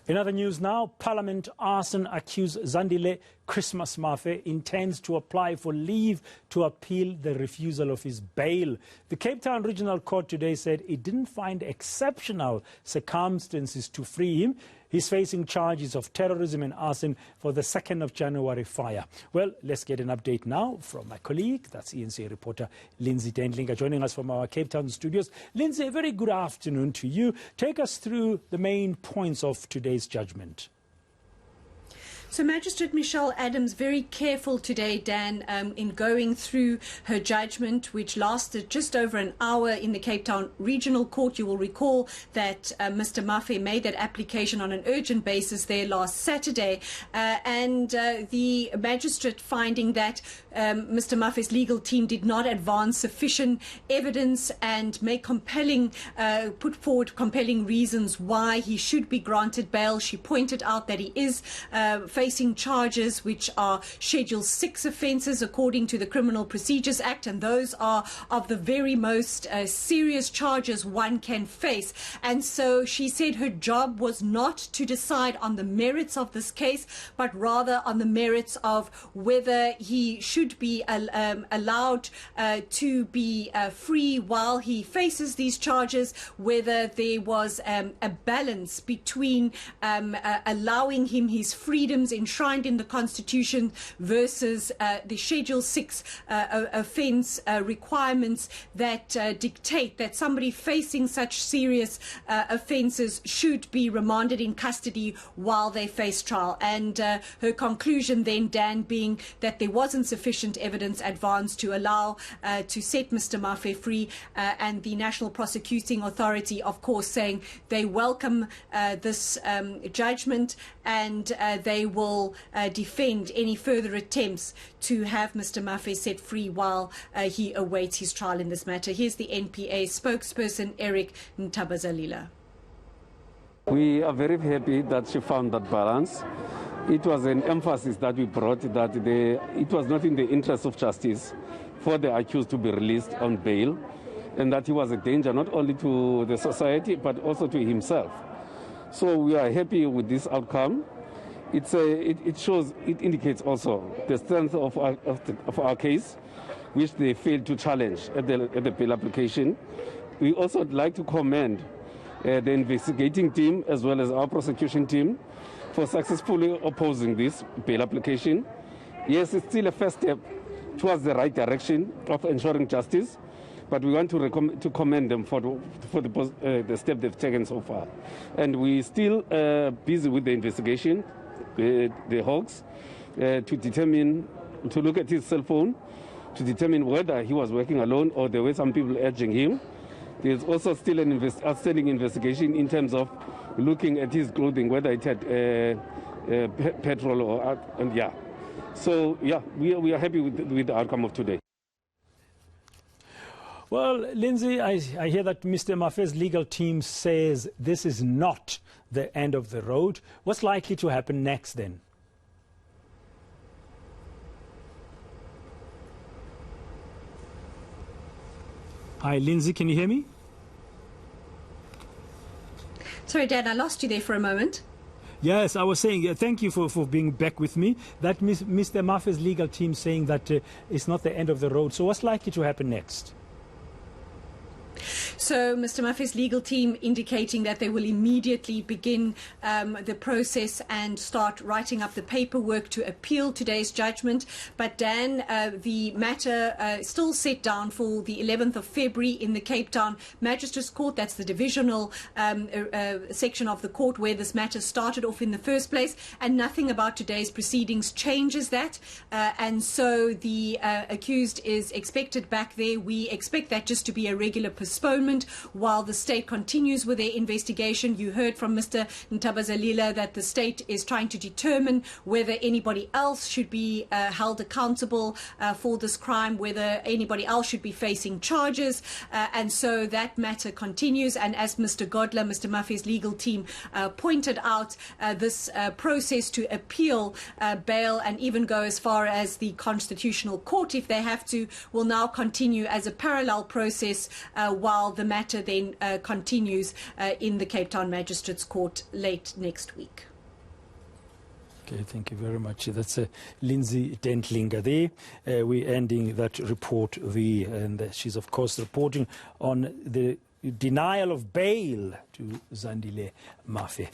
In other news now, Parliament arson-accused Zandile Christmas Mafe intends to apply for leave to appeal the refusal of his bail. The Cape Town Regional Court today said it didn't find exceptional circumstances to free him. He's facing charges of terrorism and arson for the 2nd of January fire. Well, let's get an update now from my colleague, that's eNCA reporter Lindsay Dentlinger, joining us from our Cape Town studios. Lindsay, a very good afternoon to you. Take us through the main points of today's judgment. So Magistrate Michelle Adams very careful today, Dan, in going through her judgment, which lasted just over an hour in the Cape Town Regional Court. You will recall that Mr. Mafe made that application on an urgent basis there last Saturday, and the magistrate finding that Mr. Mafe's legal team did not advance sufficient evidence and make put forward compelling reasons why he should be granted bail. She pointed out that he is facing charges which are Schedule 6 offences according to the Criminal Procedures Act, and those are of the very most serious charges one can face. And so she said her job was not to decide on the merits of this case, but rather on the merits of whether he should be allowed to be free while he faces these charges, whether there was a balance between allowing him his freedoms enshrined in the Constitution versus the Schedule 6 offence requirements that dictate that somebody facing such serious offences should be remanded in custody while they face trial. And her conclusion then, Dan, being that there wasn't sufficient evidence advanced to allow to set Mr. Mafe free, and the National Prosecuting Authority, of course, saying they welcome this judgment, and they will defend any further attempts to have Mr. Mafe set free while he awaits his trial in this matter. Here's the NPA spokesperson, Eric Ntabazalila. We are very happy that she found that balance. It was an emphasis that we brought that it was not in the interest of justice for the accused to be released on bail, and that he was a danger not only to the society but also to himself. So we are happy with this outcome. It indicates also the strength of our case, which they failed to challenge at the bail application. We also would like to commend the investigating team as well as our prosecution team for successfully opposing this bail application. Yes, it's still a first step towards the right direction of ensuring justice, but we want to commend them for the step they've taken so far. And we're still busy with the investigation, the Hawks, to look at his cell phone, to determine whether he was working alone or there were some people urging him. There's also still an outstanding investigation in terms of looking at his clothing, whether it had petrol or yeah. So yeah, we are happy with the outcome of today. Well, Lindsay, I hear that Mr. Mafe's legal team says this is not the end of the road. What's likely to happen next then? Hi, Lindsay, can you hear me? Sorry, Dan, I lost you there for a moment. Yes, I was saying, thank you for being back with me. That Mr. Mafe's legal team saying that it's not the end of the road. So what's likely to happen next? So Mr. Mafe's legal team indicating that they will immediately begin the process and start writing up the paperwork to appeal today's judgment. But Dan, the matter still set down for the 11th of February in the Cape Town Magistrates Court. That's the divisional section of the court where this matter started off in the first place, and nothing about today's proceedings changes that. And so the accused is expected back there. We expect that just to be a regular postponement while the state continues with their investigation. You heard from Mr. Ntabazalila that the state is trying to determine whether anybody else should be held accountable for this crime, whether anybody else should be facing charges, and so that matter continues. And as Mr. Godler, Mr. Mafe's legal team pointed out, this process to appeal bail and even go as far as the Constitutional Court if they have to will now continue as a parallel process while the matter then continues in the Cape Town Magistrates Court late next week. Okay, thank you very much. That's Lindsay Dentlinger there. We're ending that report and she's, of course, reporting on the denial of bail to Zandile Mafe.